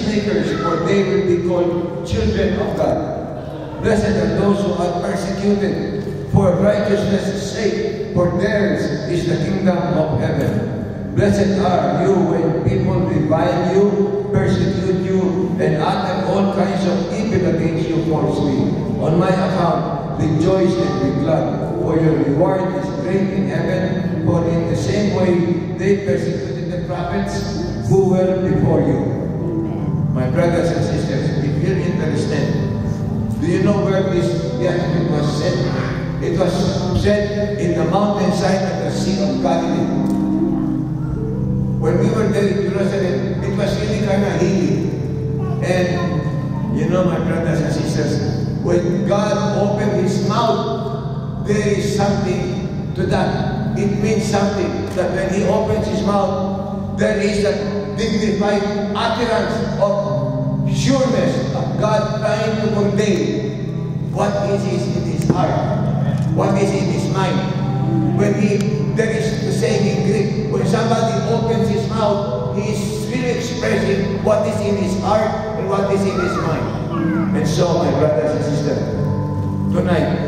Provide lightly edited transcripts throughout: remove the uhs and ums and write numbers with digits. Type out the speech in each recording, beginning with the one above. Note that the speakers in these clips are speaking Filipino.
peacemakers, for they will be called children of God. Blessed are those who are persecuted for righteousness' sake, for theirs is the kingdom of heaven. Blessed are you when people revile you, persecute you, and utter all kinds of evil against you falsely. On my account, rejoice and be glad, for your reward is great in heaven, for in the same way they persecuted the prophets who were before you. My brothers and sisters, if you're interested, do you know where this beatitude was said? It was said in the mountainside of the Sea of Galilee. When we were there in Jerusalem, it was really kind of hilly. And you know, my brothers and sisters, when God opened His mouth, there is something to that. It means something that when He opens His mouth, there is that dignified utterance of sureness of God trying to convey what is in His heart, what is in His mind. When there is the saying in Greek, when somebody opens his mouth, he is really expressing what is in his heart and what is in his mind. And so, my brothers and sisters, tonight,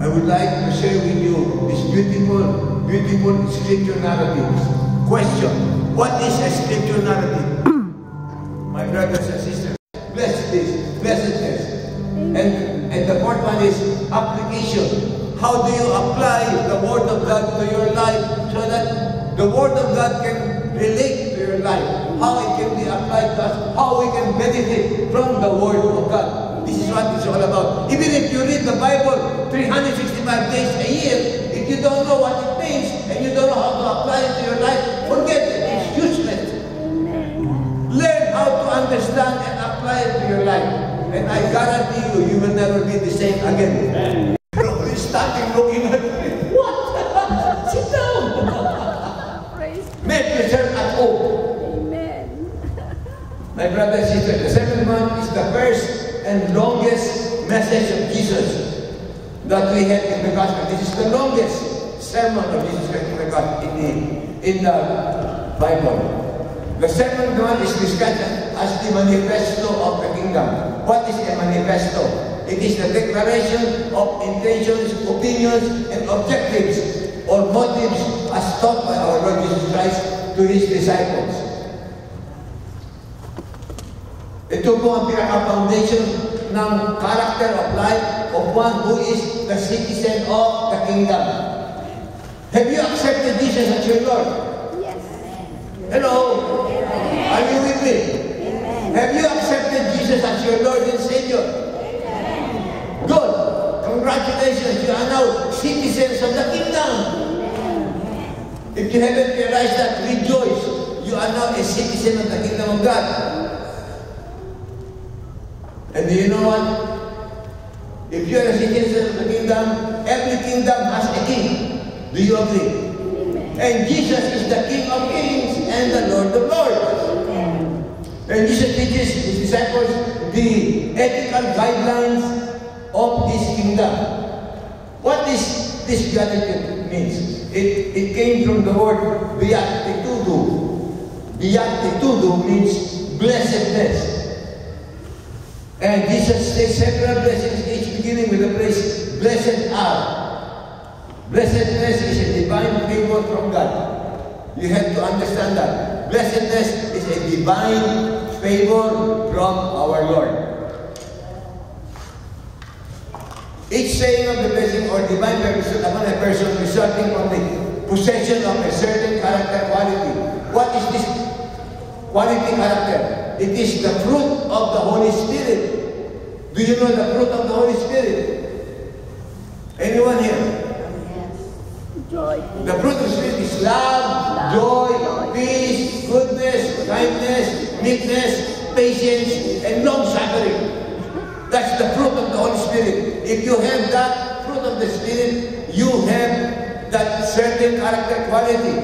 I would like to share with you these beautiful, beautiful scripture narratives. Question, what is a scripture narrative? My brothers and sisters, blessedness. And the fourth one is application. How do you apply the Word of God to your life so that the Word of God can relate to your life? How it can be applied to us? How we can benefit from the Word of God? This is what it's all about. Even if you read the Bible 365 days a year, if you don't know what it means and you don't know how to apply it to your life, forget it. It's useless. Learn how to understand and apply it to your life. And I guarantee you, you will never be the same again. Starting looking at me. What? Sit down. Make yourself at home. Amen. My brother and sister, the second one is the first and longest message of Jesus that we have in the gospel. This is the longest sermon of Jesus in the Bible. The second one is described as the manifesto of the kingdom. What is a manifesto? It is the declaration of intentions, opinions, and objectives or motives as taught by our Lord Jesus Christ to His disciples. Ito po ang pinaka-foundation ng character of life of one who is the citizen of the kingdom. Have you accepted Jesus as your Lord? Yes. Hello? Are you with me? Have you accepted Jesus as your Lord and Savior? Good. Congratulations. You are now citizens of the kingdom. If you haven't realized that, rejoice. You are now a citizen of the kingdom of God. And do you know what? If you are a citizen of the kingdom, every kingdom has a king. Do you agree? And Jesus is the King of kings and the Lord of lords. And Jesus teaches His disciples the ethical guidelines of His kingdom. What is this beatitude means? It came from the word beatitudo. Beatitudo means blessedness. And Jesus says several blessings, each beginning with the phrase, blessed are. Blessedness is a divine favor from God. You have to understand that. Blessedness is a divine favor from our Lord. Each saying of the blessing or divine permission upon a person resulting from the possession of a certain character quality. What is this quality character? It is the fruit of the Holy Spirit. Do you know the fruit of the Holy Spirit? Anyone here? Joy. The fruit of the Spirit is love, joy, peace, goodness, kindness, meekness, patience, and long-suffering. That's the fruit of the Holy Spirit. If you have that fruit of the Spirit, you have that certain character quality,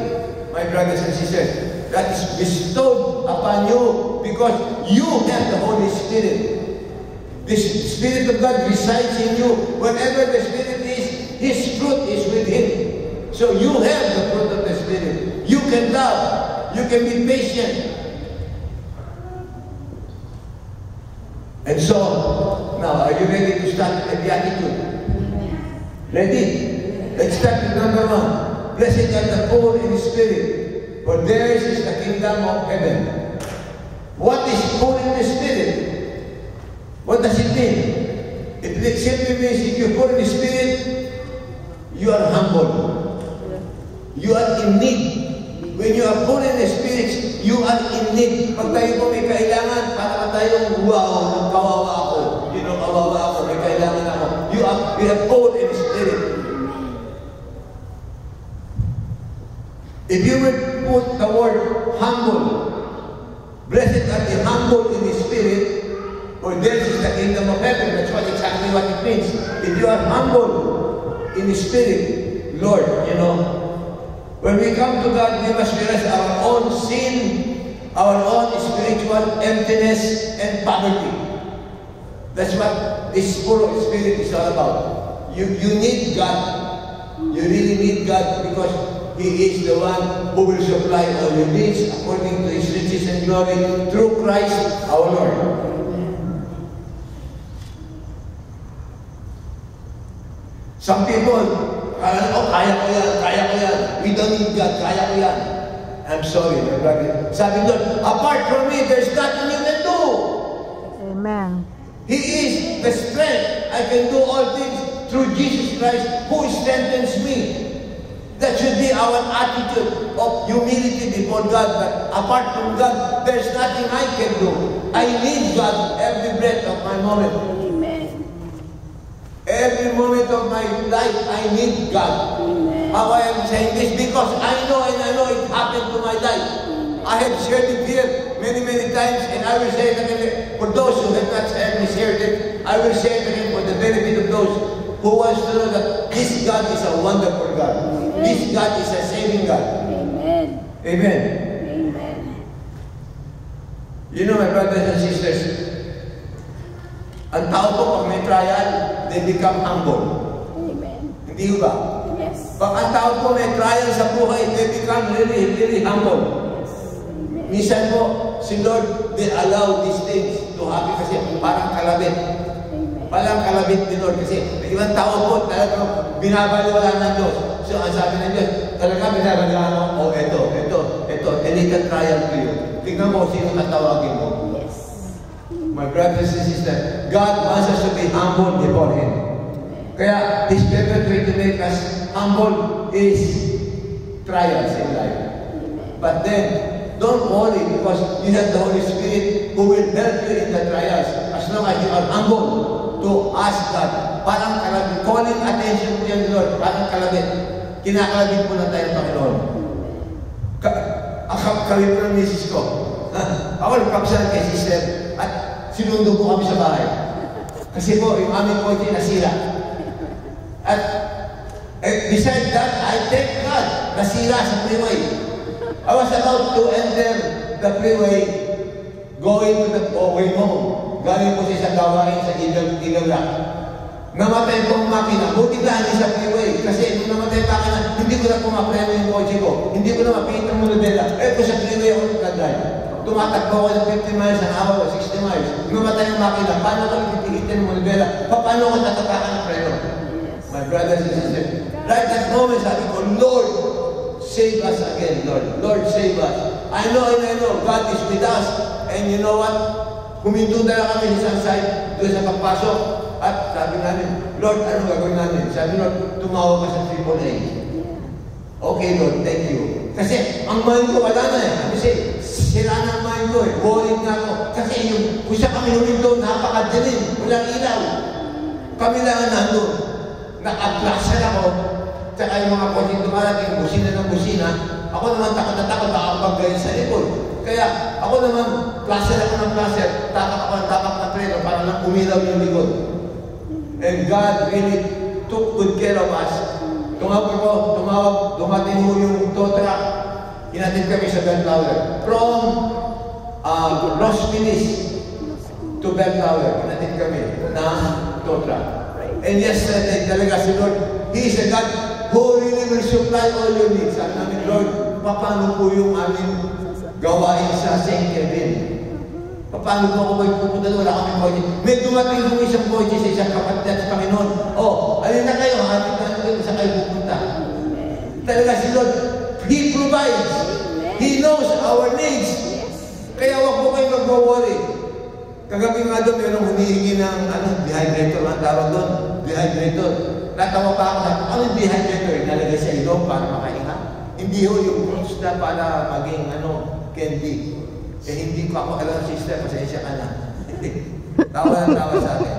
my brothers and sisters, that is bestowed upon you because you have the Holy Spirit. The Spirit of God resides in you. Wherever the Spirit is, His fruit is with Him. So you have the fruit of the Spirit. You can love. You can be patient. And so, now, are you ready to start the beatitude? Ready? Let's start with number 1. Blessed are the poor in spirit, for theirs is the kingdom of heaven. What is poor in the spirit? What does it mean? It simply means if you're poor in the spirit, you are humble. You are in need. When you are poor in the spirit, you are in need. Pag tayo po may kailangan, para tayong, wow, kawawa ako. You know, kawawa ako, may kailangan ako. You are poor in the spirit. If you would put the word humble, blessed are the humble in the spirit, for theirs is the kingdom of heaven. That's exactly what it means. If you are humble in the spirit, Lord, you know, when we come to God, we must realize our own sin, our own spiritual emptiness and poverty. That's what this poor spirit is all about. You need God. You really need God because He is the one who will supply all your needs according to His riches and glory through Christ our Lord. Some people, oh, kaya ko yan. We don't need God, kaya ko yan. I'm sorry, my brother. Sabi doon, apart from me, there's nothing you can do. Amen. He is the strength. I can do all things through Jesus Christ who strengthens me. That should be our attitude of humility before God. But apart from God, there's nothing I can do. I need God every breath of my moment. Amen. Every moment of my life, I need God. Amen. How I am saying this? Because I know it happened to my life. I have shared it here many times, and I will say it again. For those who have not heard me share it, I will share it again for the benefit of those who wants to know that this God is a wonderful God. Amen. This God is a saving God. Amen. Amen. Amen. You know, my brothers and sisters, ang tao po pag may trial, they become humble. Amen. Hindi ba? Yes. Pag ang tao po may trial sa buhay, they become really humble. Amen. Minsan po, si Lord, they allow these things to happen kasi parang kalabit. Amen. Parang kalabit ni Lord kasi ibang tao po talagang binabaliwala ng Diyos. So, ang sabi ng Diyos, talaga binabaliwala mo, ito, a little trial to you. Tingnan mo sino tatawagin mo. Yes. My brothers and sisters, God wants us to be humble before Him. Kaya, this paper trying to make us humble is trials in life. But then, don't worry because you have the Holy Spirit who will help you in the trials as long as you are humble to ask God. Parang kalabit. Calling attention to your Lord. Parang kalabit. Kinakalabit mo na tayo, Panginoon. Kami po ng misis ko. Ako nagpapasal kay sister at sinundo po kami sa bahay. Kasi po, yung aming kotse nasira. At beside that, I thank God, nasira sa freeway. I was about to enter the freeway, going to the way home. Galing po siya sa gawain sa Eagle Rock. Namatay po ang makina. Buti lang hindi sa freeway. Kasi nung namatay pa makina, hindi ko na pumapreno yung kotse ko. Hindi ko na mapita ang monodela. Eh, kung sa freeway ako nag-drive. Tumatakbo ako ng 50 miles an hour o 60 miles. Namatay ang makina. Paano ko ipipigitin ang monodela? Paano ko tatapakan ang preno? My brothers and sisters, right that moment, sabi ko, Lord, save us again, Lord. Lord, save us. I know, God is with us. And you know what? Huminto na kami sa isang side, doon sa pagpasok. At sabi namin, Lord, ano gagawin namin? Sabi Lord, tumawag ka sa AAA. Okay, Lord, thank you. Kasi ang mind ko wala na eh. Kasi sira na ang mind ko eh. Worried na ako. Kasi yung kung siya kami huminto, napakadilim. Walang ilaw. Kami lang ang nandun. Naka-plasan ako. Tsaka yung mga konting dumarating, busina ng busina. Ako naman takot na takot, nakapag-gayin sa likod. Kaya ako naman, placer ako ng placer. Takap na preno para lang umilaw yung likod. And God really took good care of us. Dumating mo yung tow truck. Hinatid kami sa Bellflower. From Los Feliz to Bellflower. Hinatid kami ng tow truck. And yesterday, talaga si Lord, He is a God who really will supply all your needs. Sabi namin, Lord, paano po yung aming gawain sa St. Kevin? Paano ko may pupunta doon? Wala kami kotse. May dumating kong isang kotse sa isang kapatid sa Panginoon. Alin na kayo? Hatid na kayo sa kayo pupunta. Talaga si Lord, He provides. He knows our needs. Kaya wag po kayo mag-worry. Kagabi nga doon, mayroong humihingi ng dehydrator. Ang tawag doon, dehydrator. Natawa pa ako na, ano yung dehydrator? Nalagay sa ilong para makahinga. Hindi ho yung fruits na para maging candy. Hindi ko ako alam, sister, pasensya ka na. Tawa ng tawa sa akin.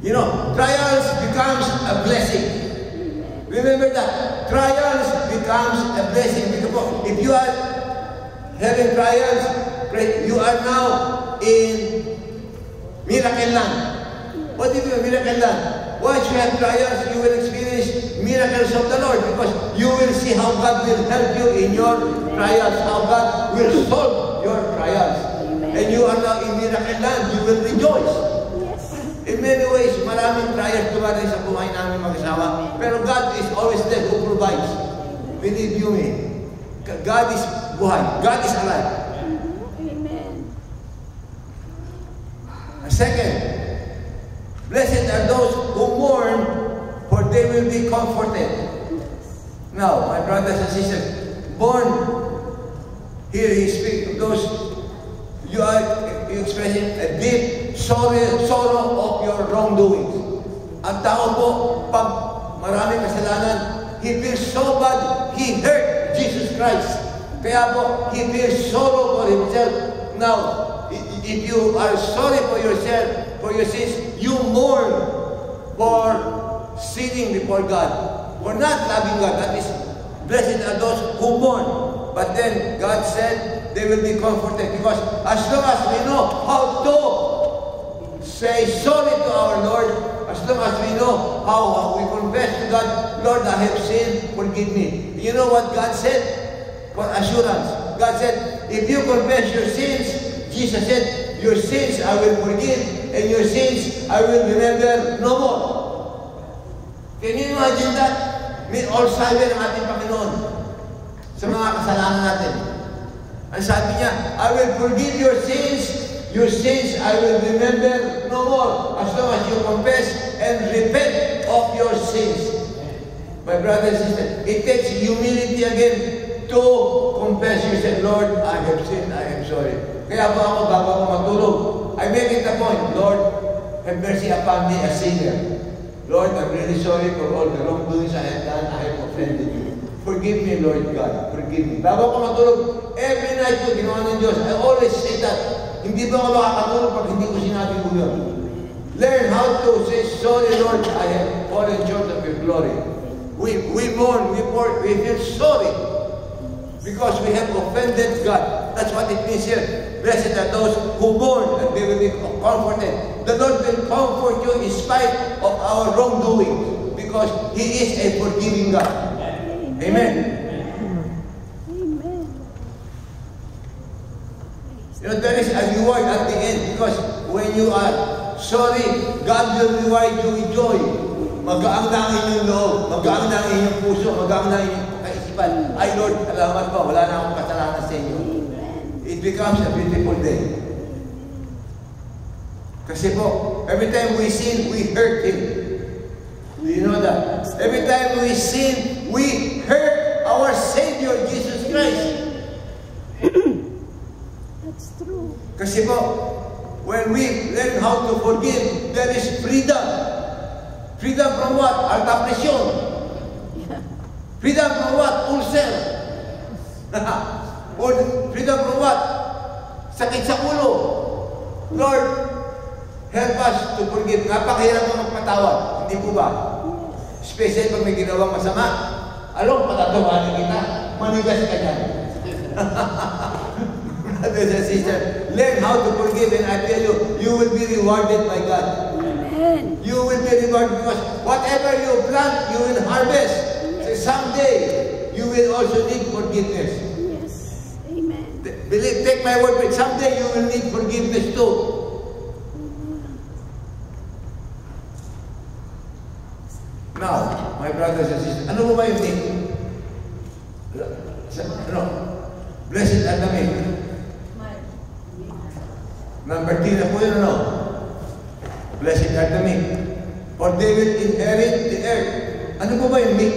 You know, trials becomes a blessing. Remember that. Trials becomes a blessing. Because if you are having trials, you are now in miracle land. What do you mean miracle land? Once you have trials, you will experience miracles of the Lord because you will see how God will help you in your trials, how God will solve your trials. Amen. And you are now in miracle land, you will rejoice. Yes. In many ways, maraming trials dumating sa buhay namin mag-asawa. Pero God is always there who provides. Believe you me. God is buhay. God is alive. Amen. Second, blessed are those who mourn, for they will be comforted. Now, my brothers and sisters, mourn, here he speaks of those, you are expressing a deep sorrow of your wrongdoings. Ang tao po, pag maraming kasalanan, he feels so bad, he hurt Jesus Christ. Kaya po, he feels sorrow for himself. Now, if you are sorry for yourself, for your sins, you mourn for sinning before God, for not loving God. That is, blessed are those who mourn. But then, God said, they will be comforted because as long as we know how to say sorry to our Lord, as long as we know how we confess to God, Lord, I have sinned, forgive me. You know what God said? For assurance. God said, if you confess your sins, Jesus said, your sins I will forgive, and your sins I will remember no more. Can you imagine that? May all-saber ang ating Panginoon sa mga kasalanan natin. Ang sabi niya, I will forgive your sins I will remember no more, as long as you confess and repent of your sins. My brother and sister, it takes humility again to confess. You say, Lord, I have sinned, I am sorry. Kaya po ako, bago ako matulog, I make it a point, Lord, have mercy upon me, a sinner. Lord, I'm really sorry for all the wrongdoings I have done. I have offended you. Forgive me, Lord God. Forgive me. Bago ako matulog, every night po, ginawa ng Diyos. I always say that. Hindi ba ako makakatulog pag hindi ko sinabi ko yun? Learn how to say, sorry, Lord, I have fallen short of your glory. We mourn, we feel sorry because we have offended God. That's what it means here. Blessed are those who mourn, and they will be comforted. The Lord will comfort you in spite of our wrongdoing because He is a forgiving God. Amen. Amen. You know, there is a reward at the end because when you are sorry, God will reward you with joy. Magaang na ang inyong loob, magaang na ang inyong puso, magaang na ang inyong kaisipan. Ay Lord, salamat po, wala na akong kasalanan sa inyo. It becomes a beautiful day. Kasi po, every time we sin, we hurt Him. Do you know that? Every time we sin, we hurt our Savior, Jesus Christ. That's true. Kasi po, when we learn how to forgive, there is freedom. Freedom from what? Alta presyon. Freedom from what? Ulcer. Freedom from what? Sakit sa ulo. Lord, help us to forgive. Napakahirap mo magpatawad. Hindi po ba? Especially pag may ginawang masama. Alam, patatawanin kita. Manigas ka dyan. Brothers and sisters, learn how to forgive and I tell you, you will be rewarded by God. Amen. You will be rewarded because whatever you plant, you will harvest. So someday, you will also need forgiveness. Yes. Amen. Believe, take my word for it. Someday you will need forgiveness too. Now, my brothers and sisters, ano ba yung need? Blessed are the meek. Number 3 na po yun, ano? Blessed are the meek, for they will inherit the earth. Ano po ba yung meek?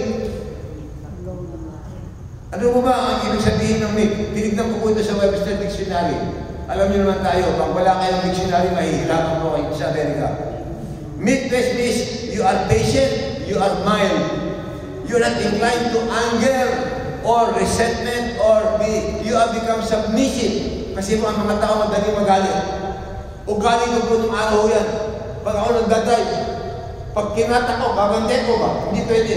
Ano po ba ang ibig sabihin ng meek? Tinignan ko po ito sa Webster Dictionary. Alam niyo naman tayo, pag wala kayong dictionary, mahihirapan po kayo sa Amerika. Meekness means you are patient, you are mild. You're not inclined to anger or resentment or you have become submissive. Kasi po ang mga tao madaling magalit. Ugali ko po itong araw yan. Pag ako nagdadrive, pag kinata ko, babante ko ba? Hindi pwede.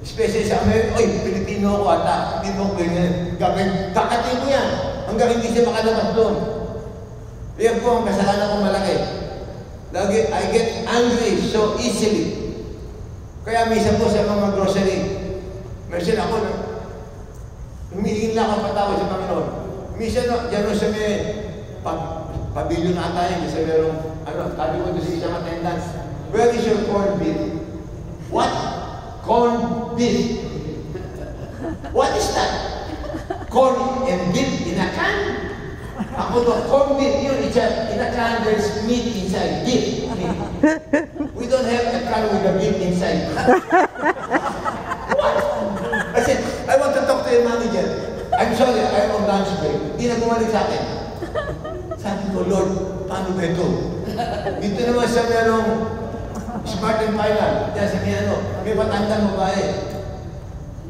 Especially sa Amerika, oy, Pilipino ako ata. Hindi mo pwede. Kakatin ko yan. Hanggang hindi siya makalabas doon. Yan po ang kasalanan ko malaki. Lagi, I get angry so easily. Kaya minsan po sa mga grocery, minsan ako, humihingi lang ako patawad sa Panginoon. Minsan, dyan sa may pabilyon na tayo, sa merong, sabi ko doon sa isang attendance, where is your corned beef? What? Corned beef. What is that? Corn and beef in a can? Ako to, corned beef, yun, in a can, there's meat inside, beef. We don't have a can with a beef inside. What? I said, I want to talk to your manager. I'm sorry, I'm on lunch break. Hindi na bumalik sa akin. Sabi ko, Lord, paano ba ito? Dito naman sa merong Smart and Final. Kaya sabi may matandang babae.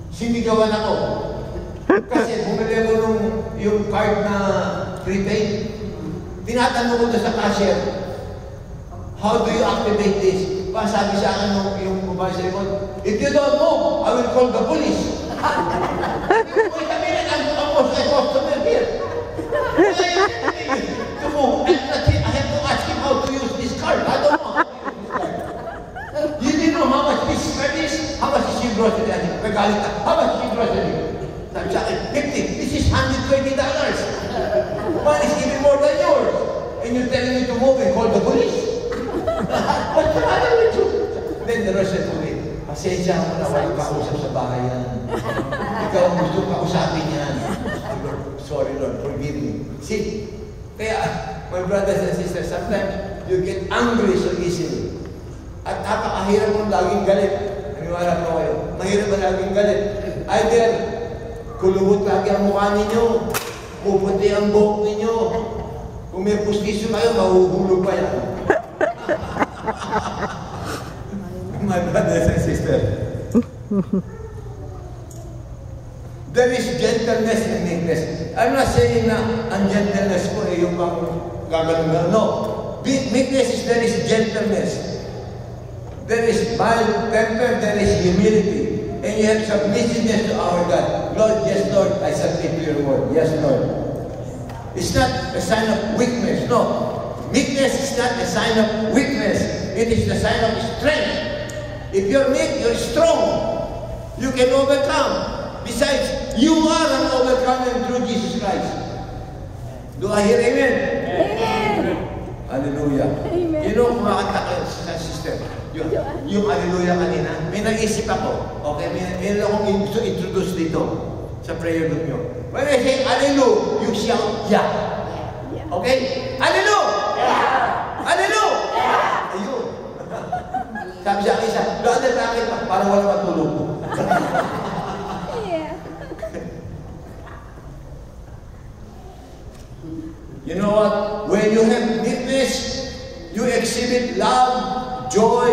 Sinigawan ako. Kasi bumili mo yung card na prepaid. Tinatanong ko sa cashier, how do you activate this? Sabi sa akin yung babae sa likod, if you don't move, I will call the police. Wait a minute, I'm almost a customer here. To move, I have to ask him how to use this card. I don't know how to use this card. You didn't know how much this card is? How much is your grocery? Magalit ka, how much is your grocery? Sabi sa akin, 50. This is $120. Mine is even more than yours. And you're telling me to move and call the police? What's the matter with you? Then the rest said to me, pasensya mo na walang kausap sa bahay yan. Ikaw ang gusto kausapin yan. Sorry Lord, forgive me. See? Kaya, my brothers and sisters, sometimes you get angry so easily. At napakahirap mong laging galit. Naniwala po kayo. Mahirap ba laging galit? Either kulubot lagi ang mukha ninyo, puputi ang buhok ninyo. Kung may pustiso kayo, mahuhulog pa yan. My brothers and sisters, there is gentleness and meekness. I'm not saying na ang gentleness ko ay yung pang gagano'n. No. Meekness is there is gentleness. There is mild temper, there is humility. And you have submissiveness to our God. Lord, yes, Lord, I submit to your word. Yes, Lord. It's not a sign of weakness, no. Meekness is not a sign of weakness. It is the sign of strength. If you're meek, you're strong. You can overcome. Besides, you are an overcomer through Jesus Christ. Do I hear amen? Amen. Hallelujah. Amen. You know, kumakanta kayo sa sister. Yung hallelujah kanina, may nag-isip ako. Okay, may akong gusto introduce dito sa prayer group nyo. When I say hallelujah, you shout yeah. Okay? Hallelujah! Yeah! Hallelujah! Yeah! Ayun. Sabi sa akin isa, brother, bakit parang wala matulog mo? Yeah. You know what? When you have meekness, you exhibit love, joy,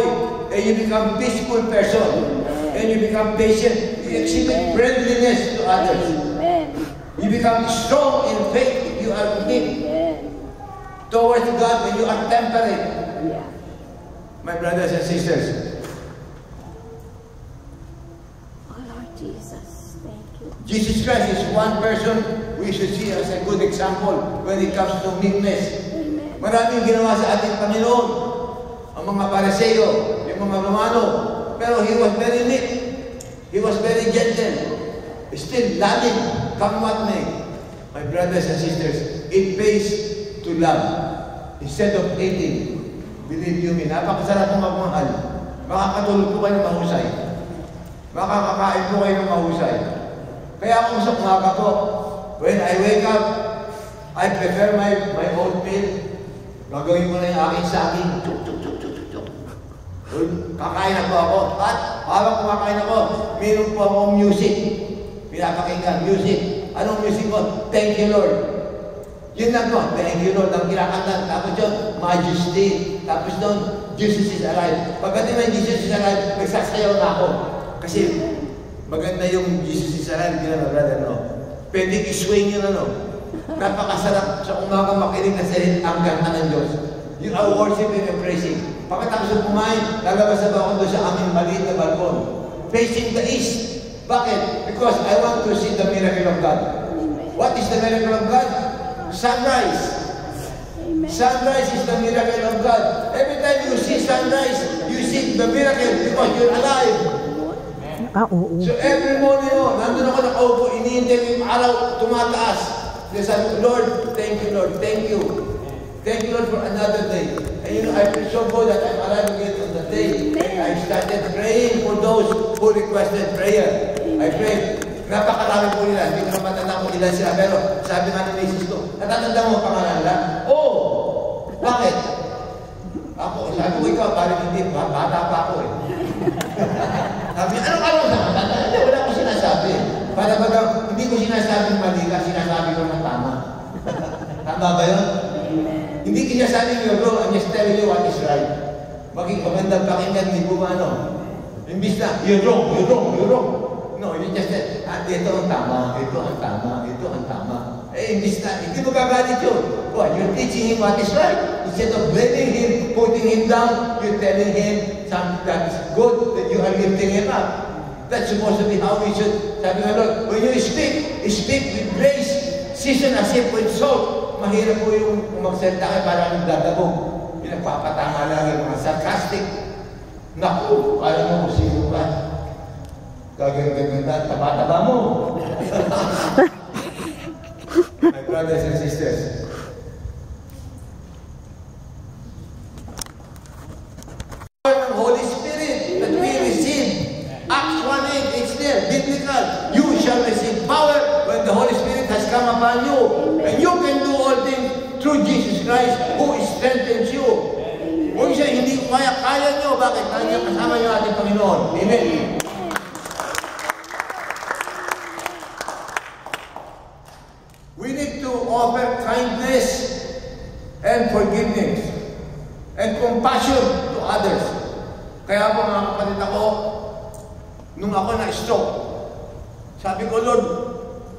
and you become peaceful person. And you become patient. You exhibit friendliness to others. Amen. You become strong in faith if you are meek towards God when you are temperate. Yeah. My brothers and sisters, Oh Lord Jesus, thank you. Jesus Christ is one person we should see as a good example when it comes to meekness. Amen. Maraming ginawa sa ating Panginoon. Ang mga Pariseo, yung mga Romano. Pero He was very meek. He was very gentle. Still loving, come what may. My brothers and sisters, it pays to love. Instead of hating, believe you me, napakasarap ng magmahal. Makakatulog po kayo ng mahusay. Makakakain po kayo ng mahusay. Kaya ako sa umaga po, when I wake up, I prepare my oatmeal. Gagawin mo na yung aking saging. Chuk, chuk, chuk, chuk, chuk, chuk. Kakain na po ako. At habang kumakain ako, mayroon po akong music. Pinapakinggan, music. Anong music ko? Thank you, Lord. Yun lang po. Thank you, Lord. Ang kinakanta. Tapos yun, Majesty. Tapos doon, Jesus is alive. Pagdating ng Jesus is alive, nagsasayaw na ako. Kasi maganda yung Jesus is alive. Hindi na, brother, no? Pwede i-swing yun, ano? Napakasarap sa umaga makinig na salit ang ganda ng Diyos. You are worshiping and praising. Pagkatapos ng kumain, lalabas na ba ako doon sa aming maliit na balkon? Facing the east. Bakit? Because I want to see the miracle of God. What is the miracle of God? Sunrise. Amen. Sunrise is the miracle of God. Every time you see sunrise, you see the miracle because you're alive. Oo. So every morning, nandun ako nakaupo, iniintay yung araw, tumataas. Sabi ko, Lord, thank you, Lord, thank you. Thank you, Lord, for another day. And you know, I feel so good that I'm alive again on the day. And I started praying for those who requested prayer. I prayed. Napakarami po nila. Hindi ko na matanda kung ilan sila. Pero sabi nga ng misis ko, natatanda mo ang pangalan nila? Oo! Bakit? Ako, sabi ko, ikaw, parang hindi, bata pa ako eh. Sabi, anong sa matanda? Hindi, wala ko sinasabi. Para baga, hindi ko sinasabing mali ka, sinasabi ko ng tama. Tama ba yun? Hindi ko sinasabi you're wrong, I'm just telling you what is right. Magandang pakinggan, hindi po ba ano? Imbis na, you're wrong, you're wrong, you're wrong. No, you just said, ito ang tama, ito ang tama, ito ang tama. Eh, imbis na, hindi mo gagalit yun. What? You're teaching him what is right. Instead of blaming him, putting him down, you're telling him something that is good, that you are lifting him up. That's supposed to be how we should. Sabi nga, Lord, when you speak with grace, season as if with salt. Mahirap po yung magsalita kayo parang dadabog. Yung nagpapatama lang yung mga sarcastic. Naku, kala mo kung sino ka. Gaganda, taba-taba mo. My brothers and sisters, the Holy Spirit that we receive, Acts 1:8, it's there, biblical. You shall receive power when the Holy Spirit has come upon you. And you can do all things through Jesus Christ who strengthens you. Kung siya hindi ko kaya nyo. Bakit? Kaya kasama nyo ating Panginoon. Amen. We need to offer kindness and forgiveness and compassion to others. Kaya po mga kapatid ako, nung ako na-stroke, sabi ko, Lord,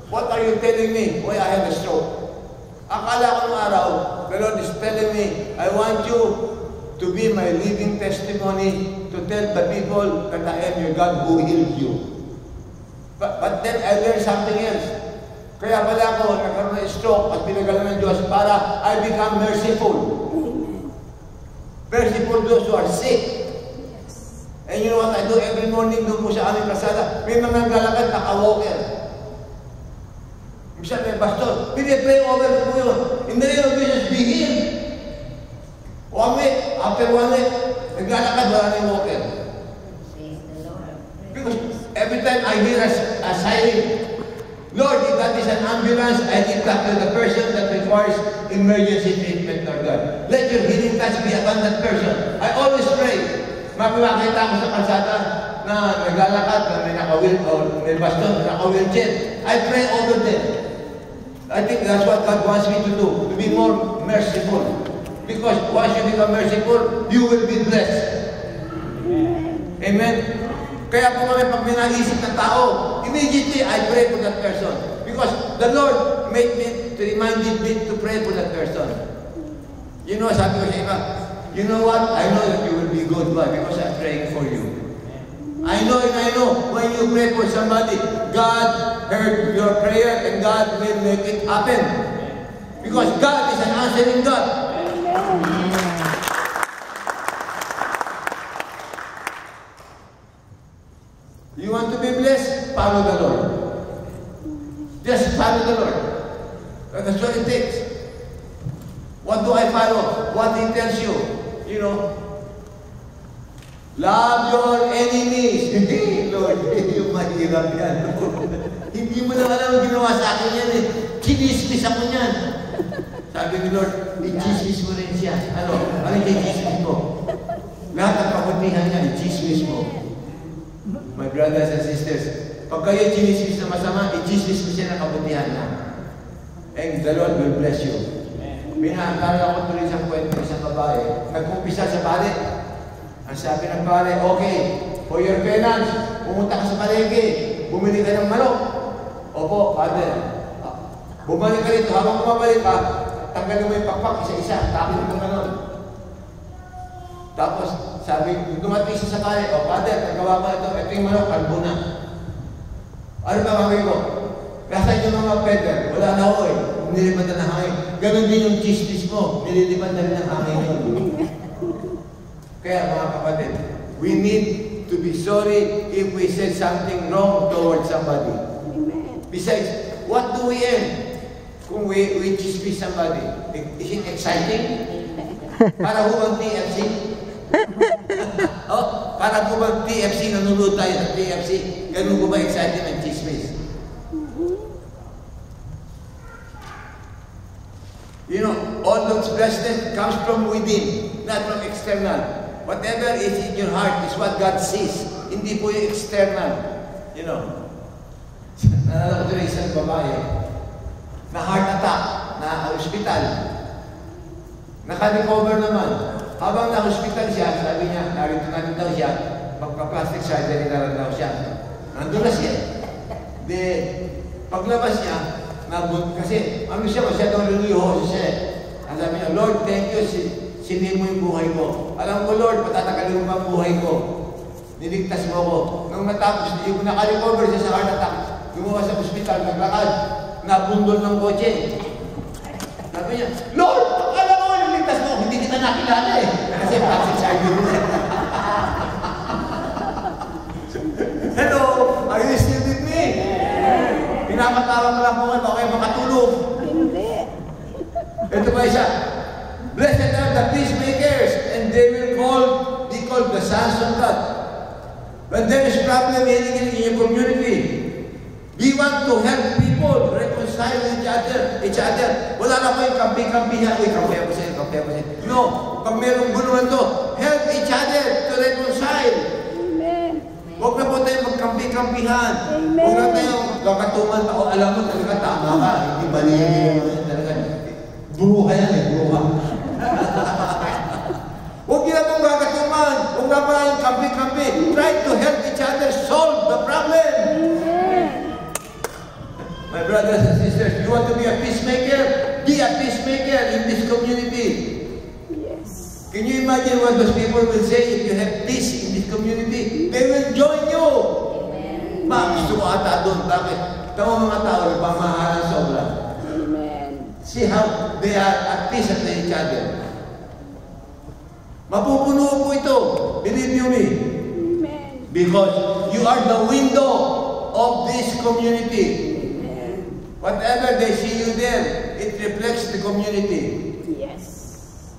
what are you telling me? Why I have a stroke? Akala ko nung araw, the Lord is telling me, I want you to be my living testimony to tell the people that I am your God who healed you. But then I learned something else. Kaya pala ako nagkaroon ng stroke at pinagalan ng Diyos para I become merciful. Merciful those who are sick. And you know what I do every morning doon po sa aming kasada? May mga naglalakad, naka-walker. Bisa may baston. Pinipray over ko po yun. In the name of Jesus, be healed. 1 week, after 1 week, naglalakad, wala na yung walker. Because every time I hear a siren, Lord, if that is an ambulance, I give that to the person that requires emergency treatment, Lord God. Let your healing touch be upon that person. I always pray. Makakita ako sa kalsada na naglalakad, na may naka-wheel, or may baston, naka-wheelchair. I pray over them. I think that's what God wants me to do, to be more merciful. Because once you become merciful, you will be blessed. Amen? Kaya po kami pag may naisip ng tao, immediately I pray for that person. Because the Lord made me to remind me to pray for that person. You know, sabi ko sa iba, you know what? I know that you will be good. Why? Because I'm praying for you. I know and I know when you pray for somebody, God heard your prayer and God will make it happen. Because God is an answering God. You want to be blessed? Follow the Lord. Just follow the Lord. That's what it takes. What do I follow? What He tells you. You know, love your enemies. Hindi, Lord, yung mahirap yan. Hindi mo na alam ang ginawa sa akin yan eh. Kinismis ako niyan. Sabi ni Lord, i-chismis mo rin siya. Ano yung i-chismis mo? Lahat ng kabutihan niya, i-chismis mo. My brothers and sisters, pag kayo chismis na masama, i-chismis mo siya ng kabutihan niya. And the Lord will bless you. Pinakakala ko tuloy sa kwento ng isang babae. Nag-umpisa sa pare. Ang sabi ng pare, okay, for your penance, pumunta ka sa palengke, bumili ka ng manok. Opo, Father. Bumalik ka rito, habang bumabalik ka, tanggalin mo yung pakpak, isa-isa, tapos mo ganon. Tapos, sabi, dumating siya sa pare, o Father, nagawa ko ito yung manok, kalbo na. Ano ba gagawin ko? Kasi yung mga Peter, wala na ako eh. Nilipad na ng hangin. Ganon din yung chismis mo. Nililipad na rin ng hangin yun. Kaya mga kapatid, we need to be sorry if we said something wrong towards somebody. Amen. Besides, what do we earn kung we chismis somebody? Is it exciting? Para hubang TFC? Oh, para hubang TFC, nanonood tayo ng TFC. Ganun ko ba exciting ang chismis? You know, all those blessings comes from within, not from external. Whatever is in your heart is what God sees. Hindi po yung external. You know. Nalala ko rin isang babae na heart attack, na hospital. Naka-recover naman. Habang na-hospital siya, sabi niya, narito natin daw siya, magpa-plastic surgery na lang daw siya. Nandun na siya. De, paglabas niya, kasi ano siya, masyadong religyoso siya. Ang sabi niya, Lord, thank you, sinil mo yung buhay ko. Alam ko, Lord, patatagalin mo pa ang buhay ko. Niligtas mo ako. Nung matapos, yung naka-recover siya sa heart attack, gumawa sa hospital, naglakad, nabundol ng kotse. Sabi niya, Lord, alam mo, niligtas mo, hindi kita nakilala eh. Kasi plastic surgery. Hello, are you still with me? Pinapatawa mo lang po kayo, kayo makatulog. Hindi. Ito ba isa? Blessed are the peacemakers, and they will be called the sons of God. When there is problem in your community, we want to help people reconcile each other. Wala na po yung kampi-kampihan. Uy, kampi ako sa'yo, kampi ako sa'yo. No, pag merong guluhan to, help each other to reconcile. Amen. Huwag na po tayo magkampi-kampihan. Amen. Huwag na tayo kakatuman ako. Alam mo talaga, tama ka. Hindi mali yun talaga. Buha yan eh, buha. Huwag nila pong kakatuman. Huwag na pa yung kampi-kampi. Try to help each other solve the problem. Amen. My brothers and sisters, you want to be a peacemaker? Be a peacemaker in this community. Yes. Can you imagine what those people will say if you have peace in this community? They will join you. Amen. Gusto ko ata doon. Bakit? Tama mga tao, nagpamahalan sobra. Amen. See how they are at peace at each other. Mapupuno po ito. Believe you me. Amen. Because you are the window of this community. Whatever they see you there, it reflects the community. Yes.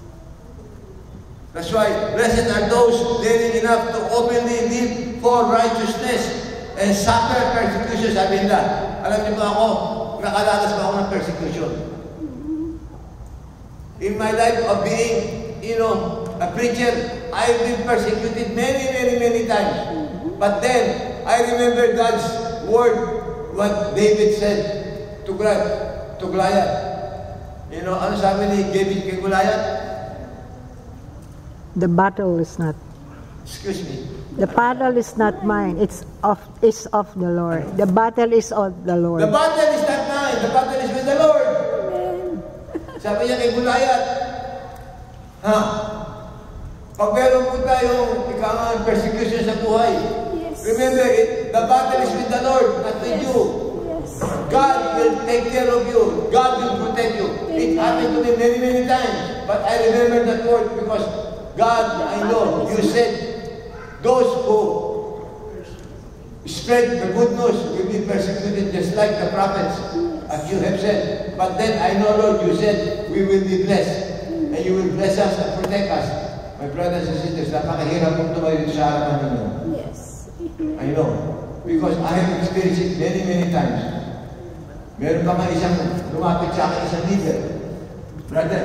That's why, blessed are those daring enough to openly live for righteousness and suffer persecution. Sabi nila, alam niyo ba ako, nakalalas ba ako ng persecution? In my life of being, a preacher, I've been persecuted many times. But then, I remember God's word, what David said to Goliath. Ano sabi ni David kay Goliath? The battle is not. Excuse me. The battle is not mine. It's of the Lord. The battle is of the Lord. The battle is not mine. The battle is with the Lord. Amen. Sabi niya kay Goliath, pag meron po tayong ikangan persecution sa buhay, Yes. remember, the battle is with the Lord, not with you. Yes. God will take care of you. God will protect you. It happened to me many times. But I remember that word because God, I know, you said, those who spread the good news will be persecuted just like the prophets, as you have said. But then I know, Lord, you said, we will be blessed. And you will bless us and protect us. My brothers and sisters, napakahirap kong tumayo sa harapan ninyo. Yes. I know. Because I have experienced it many times. Meron pa man isang lumapit sa akin, isang leader. Brother,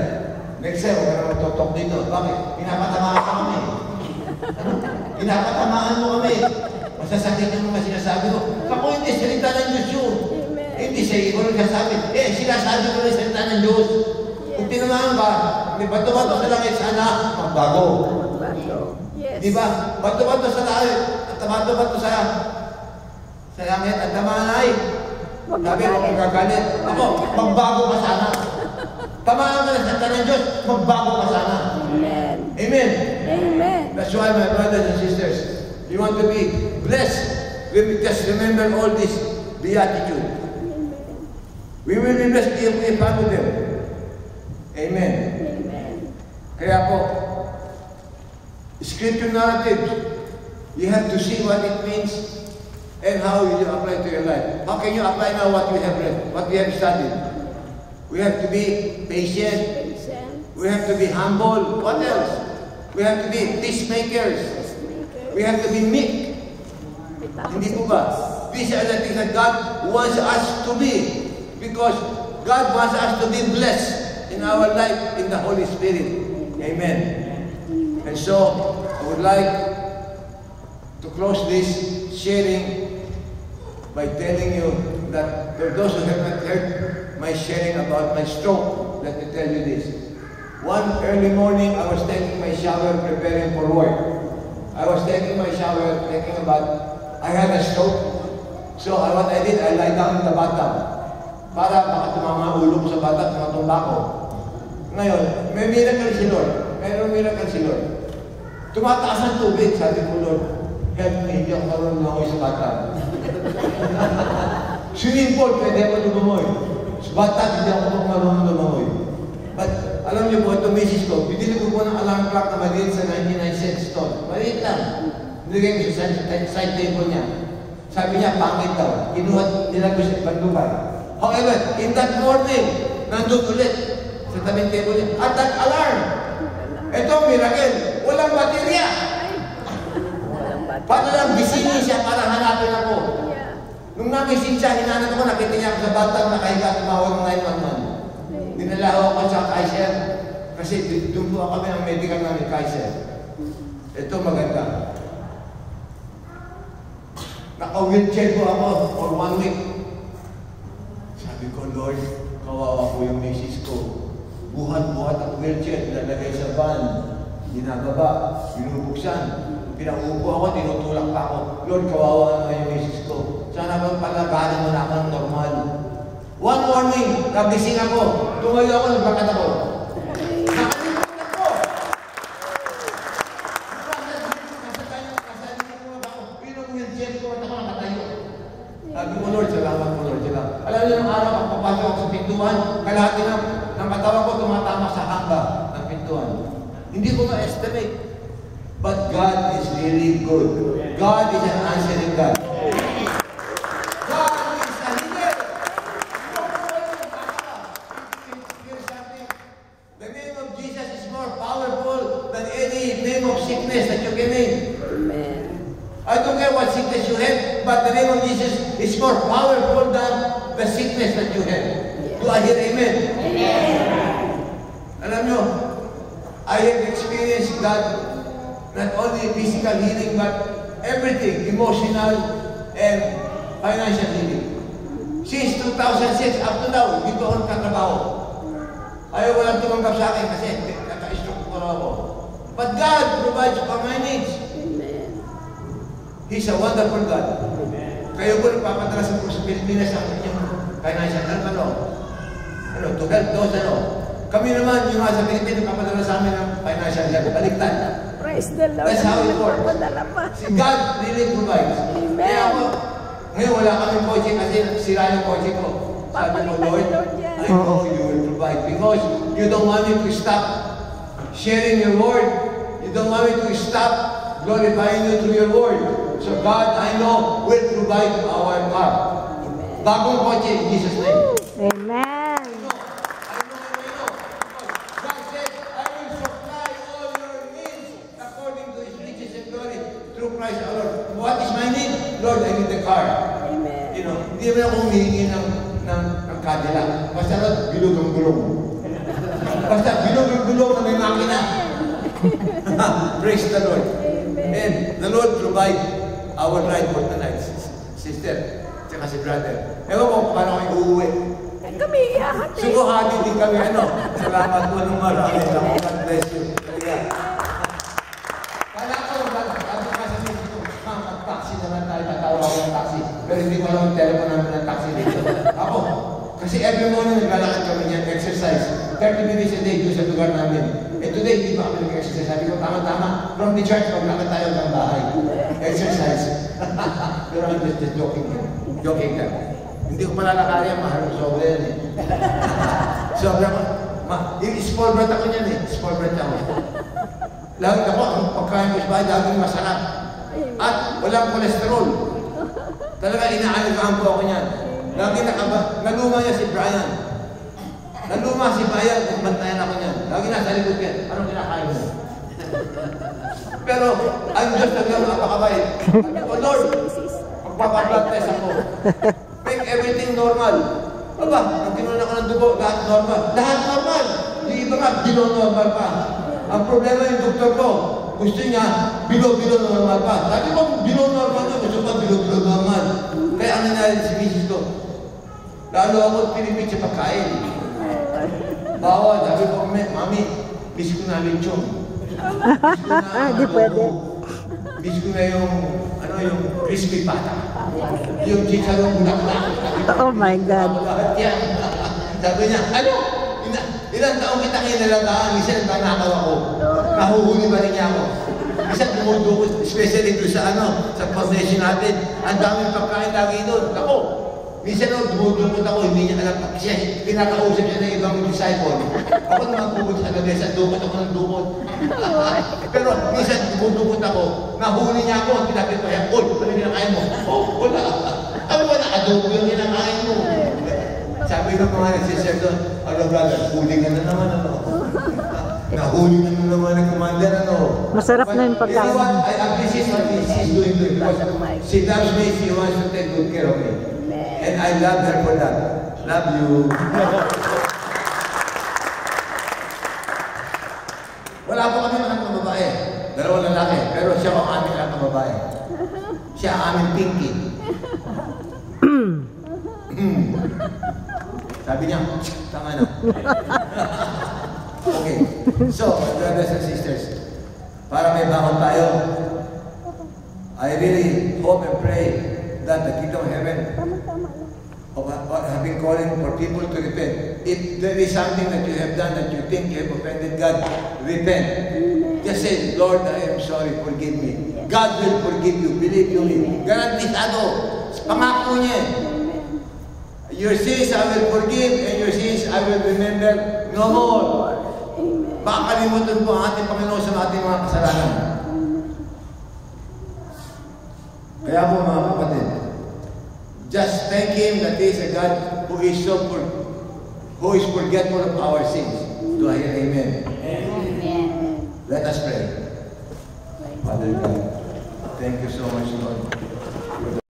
Next time, huwag ka naman totok dito. Bakit? Pinapatamaan ka kami. Ano? Pinapatamaan mo kami. Masasakit yung mga sinasabi ko. Ako hindi, salita ng Diyos yun. Amen. Hindi sa iyo nagsasabi. Sinasabi ko rin salita ng Diyos. Kung tinamaan ka, may bato-bato sa langit, sana magbago. Bago. Yes. Di ba? Bato-bato sa langit, at bato-bato sa langit, at tamaan ay. Sabi ko, magagalit. Ako, magbago ka sana. Tamaan ka na sa ng Diyos, magbago ka sana. Amen. Amen. Amen. That's why, my brothers and sisters, you want to be blessed. We just remember all this beatitude. We will be blessed if we follow them. Amen. Amen. Kaya po, scripture narrative, you have to see what it means and how you apply to your life. How can you apply now what we have read, what we have studied? We have to be patient. Patient. We have to be humble. What else? We have to be peacemakers. We have to be meek. Hindi po ba? These are the things that God wants us to be. Because God wants us to be blessed in our life in the Holy Spirit. Amen. And so, I would like to close this sharing by telling you that for those who have not heard my sharing about my stroke, let me tell you this. One early morning, I was taking my shower preparing for work. I was taking my shower thinking about, I had a stroke. So what I did, I lie down in the bathtub. Para baka tumama ulo ko sa bathtub, tumatumba ko. Ngayon, may miracle si Lord. Mayroong miracle si Lord. Tumataas ang tubig, sabi ko, Lord, help me, hindi ako marunong lumangoy sa bathtub. Swimming pool, pwede ako lumangoy. Sa bathtub, hindi ako marunong lumangoy. But, alam niyo po, itong misis ko, bibili ko po ng alarm clock na maliit sa 99 cents stone. Maliit lang. Nilagay ko sa side table niya. Sabi niya, pangit daw. Kinuha nila ko sa ibang lugar. However, in that morning, nandun ulit sa tabing table niya. At that alarm, ito, miracle, walang baterya. Paano lang gisingin siya para hanapin ako? Nung nagising siya, hinanap ko, nakita niya ako sa batang nakahiga, tumawag ng 911. Dinala ako sa Kaiser. Kasi doon po kami ang medical namin, Kaiser. Ito maganda. Naka-wheelchair po ako for 1 week. Sabi ko, Lord, kawawa po yung misis ko. Buhat-buhat ang wheelchair, nilalagay sa van, ginagaba, binubuksan. Pinaupo ako, tinutulak pa ako. Lord, kawawa na yung misis ko. Sana ba palaganan mo na ako ng normal? One morning, nagising ako. Tumayo ako, nagbakad ako. Nakalimutan ko! Wheelchair ko at ako nakatayo. Sabi mo, Lord, salamat mo, Lord, salamat. Alam niyo, nung araw, pag papasok ako sa pintuan, kalahati ng katawan ko tumatama sa hanga ng pintuan. Hindi ko ma-estimate. But God is really good. God is an answering God. God is a healer. The name of Jesus is more powerful than any name of sickness that you can name. Amen. I don't care what sickness you have, but the name of Jesus is more powerful than the sickness that you have. Do I hear amen? Amen. Alam nyo, I have experienced God, not only physical healing, but everything, emotional and financial healing. Since 2006, up to now, hindi ko ako nagkatrabaho. Ayaw walang tumanggap sa akin kasi naka-stroke ko ako. But God provides for my needs. He's a wonderful God. Kayo po nagpapadala sa Pilipinas ang inyong financial help, to help those, Kami naman, yung sa Pilipinas, nagpapadala sa amin ng financial help. Baliktad. Praise the Lord. That's how it works. Si God really provides. Amen. Kaya ako, ngayon wala kami kotse kasi sira yung kotse ko. Sabi ko, Lord, I know you will provide because you don't want me to stop sharing your word. You don't want me to stop glorifying you through your word. So God, I know, will provide our car. Bagong kotse, in Jesus' name. Amen. I know. God said, I will supply all your needs according to His riches and glory through Christ our Lord. What is my need? Lord, I need the car. Amen. Hindi mo ako humihingi ng Cadillac. Basta Lord, bilog ang gulong. Basta bilog na may makina. Praise the Lord. And the Lord provide our ride for tonight, sister, tsaka si brother. Ewan ko paano kami uuwi. Kami iyakan eh. Suguhati din kami, ano. Salamat po nung marami. God bless you. Kala ko, sabi ka sa dito, mag-taxi naman tayo, natawag ako ng taxi. Pero hindi ko alam yung telephone namin ng taxi dito. Ako, kasi every morning naglalakad kami niyan, exercise. 30 minutes a day doon sa lugar namin. Eh today, hindi pa kami nag-exercise. Sabi ko, tama-tama. From the church, maglakad tayo ng bahay. Exercise. Pero I'm just joking here. Joking lang. Hindi ko malalakari yan, mahal. Sobra yan eh. Sobra ko. Yung small bread ako niyan eh. Small bread ako. Lagi ako, ang pagkain ko sa bahay, laging masarap. At walang kolesterol. Talaga, inaaligaan po ako niyan. Lagi naluma niya si Brian. Naluma si Brian, kung bantayan ako niyan. Lagi nasa likod yan. Anong kinakain mo? Pero, ang Diyos na gano'n napakabait. O Lord, magpapablood test ako. Make everything normal. Aba, nung kinunan ako ng dugo, lahat normal. Lahat normal! Yung iba nga, normal pa. Ang problema yung doktor ko, gusto niya, below normal pa. Sabi ko, below normal na, gusto pa below normal. Kaya ano nangyari si Mrs. ko? Lalo ako pinipit sa pagkain. Bawal, sabi ko, Mami, miss ko na lechon. Di pwede. Miss ko na yung, yung crispy pata. Yung chicharong bulaklak. Oh my God. Lahat yan. Sabi niya, ilang taong kita kinalagaan, minsan nanakaw ako. Nahuhuli pa rin niya ako. Minsan dumudukot, especially doon sa foundation natin. Ang daming pagkain lagi doon. Ako, minsan dumudukot ako, hindi niya alam. Kasi pinakausap niya ng ibang disciple. Ako naman pupunta sa gabi, sa dukot ako ng dukot. Pero minsan dumudukot ako, nahuli niya ako, pinapit pa siya, "Oy, ano kinakain mo?" "Oh, wala. Ano wala? Adobo yung kinakain mo." Sabi ng mga nagsisir doon, "Ano brother, huli ka na naman ano?" Nahuli na naman ang commander ano. Masarap na yung pagkain. I appreciate what she's doing because she loves me, she wants to take good care of me. And I love her for that. Love you. Wala po kami anak ng babae. Dalawang lalaki. Pero siya ang aming anak ng babae. Siya ang aming pinky. Sabi niya, tama na. Okay. So, brothers and sisters, para may bangon tayo, I really hope and pray that the kingdom of heaven have been calling for people to repent. If there is something that you have done that you think you have offended God, repent. Just say, "Lord, I am sorry, forgive me." God will forgive you, believe you me. Garantisado. Pangako niya. Your sins I will forgive and your sins I will remember no more. Baka kalimutan po ang ating Panginoon sa ating mga kasalanan. Kaya po mga kapatid, just thank Him that He is a God who is forgetful of our sins. Do I hear amen? Amen. Let us pray. Father God, thank you so much, Lord.